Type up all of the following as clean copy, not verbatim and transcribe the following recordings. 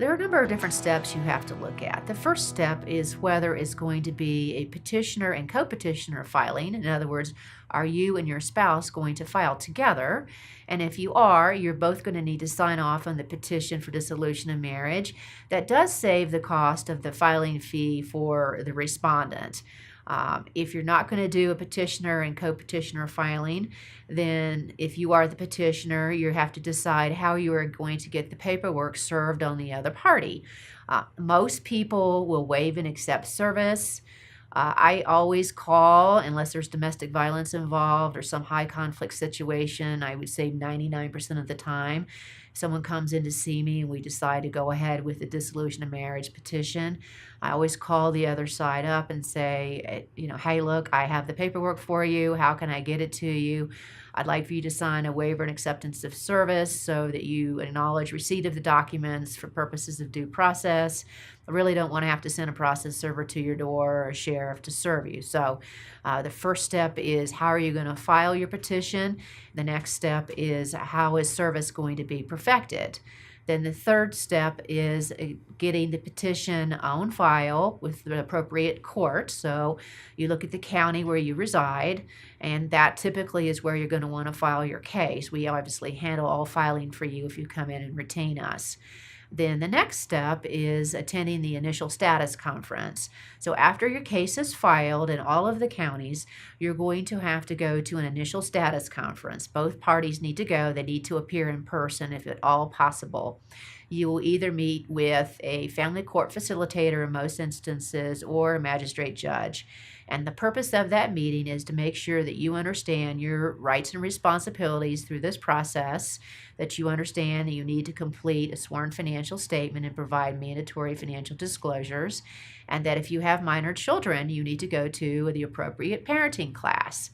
There are a number of different steps you have to look at. The first step is whether it's going to be a petitioner and co-petitioner filing. In other words, are you and your spouse going to file together? And if you are, you're both going to need to sign off on the petition for dissolution of marriage. That does save the cost of the filing fee for the respondent. If you're not going to do a petitioner and co-petitioner filing, then if you are the petitioner, you have to decide how you are going to get the paperwork served on the other party. Most people will waive and accept service. I always call, unless there's domestic violence involved or some high conflict situation. I would say 99% of the time, someone comes in to see me and we decide to go ahead with the dissolution of marriage petition. I always call the other side up and say, hey, look, I have the paperwork for you. How can I get it to you? I'd like for you to sign a waiver and acceptance of service so that you acknowledge receipt of the documents for purposes of due process. I really don't want to have to send a process server to your door or a sheriff to serve you. So the first step is, how are you going to file your petition? The next step is, how is service going to be perfected? Then the third step is getting the petition on file with the appropriate court. So you look at the county where you reside, and that typically is where you're going to want to file your case. We obviously handle all filing for you if you come in and retain us. Then the next step is attending the initial status conference. So after your case is filed in all of the counties, you're going to have to go to an initial status conference. Both parties need to go. They need to appear in person if at all possible. You will either meet with a family court facilitator in most instances or a magistrate judge. And the purpose of that meeting is to make sure that you understand your rights and responsibilities through this process, that you understand that you need to complete a sworn financial statement and provide mandatory financial disclosures, and that if you have minor children, you need to go to the appropriate parenting class.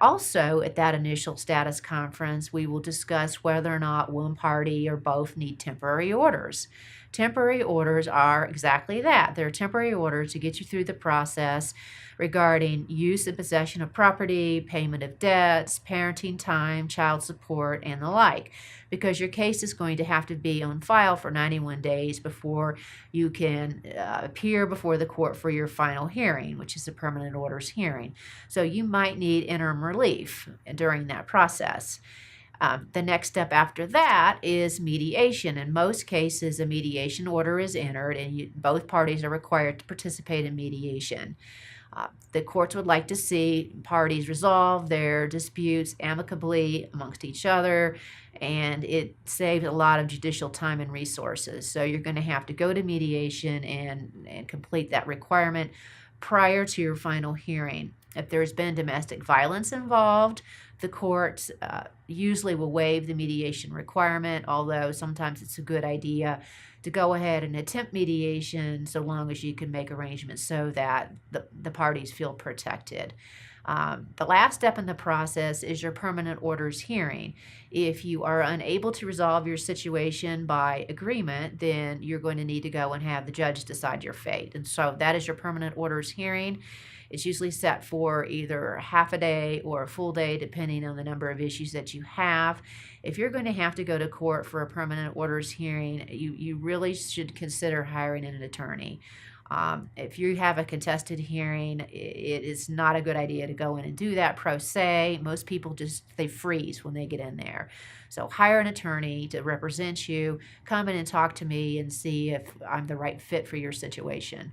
Also, at that initial status conference, we will discuss whether or not one party or both need temporary orders. Temporary orders are exactly that. They're temporary orders to get you through the process regarding use and possession of property, payment of debts, parenting time, child support, and the like, because your case is going to have to be on file for 91 days before you can appear before the court for your final hearing, which is a permanent orders hearing. So you might need interim relief during that process. The next step after that is mediation. In most cases, a mediation order is entered, and both parties are required to participate in mediation. The courts would like to see parties resolve their disputes amicably amongst each other, and it saves a lot of judicial time and resources. So you're going to have to go to mediation and complete that requirement prior to your final hearing. If there's been domestic violence involved, the courts usually will waive the mediation requirement, although sometimes it's a good idea to go ahead and attempt mediation so long as you can make arrangements so that the parties feel protected. The last step in the process is your permanent orders hearing. If you are unable to resolve your situation by agreement, then you're going to need to go and have the judge decide your fate. And so that is your permanent orders hearing. It's usually set for either half a day or a full day, depending on the number of issues that you have. If you're going to have to go to court for a permanent orders hearing, you really should consider hiring an attorney. If you have a contested hearing, it is not a good idea to go in and do that pro se. Most people they freeze when they get in there. So hire an attorney to represent you. Come in and talk to me and see if I'm the right fit for your situation.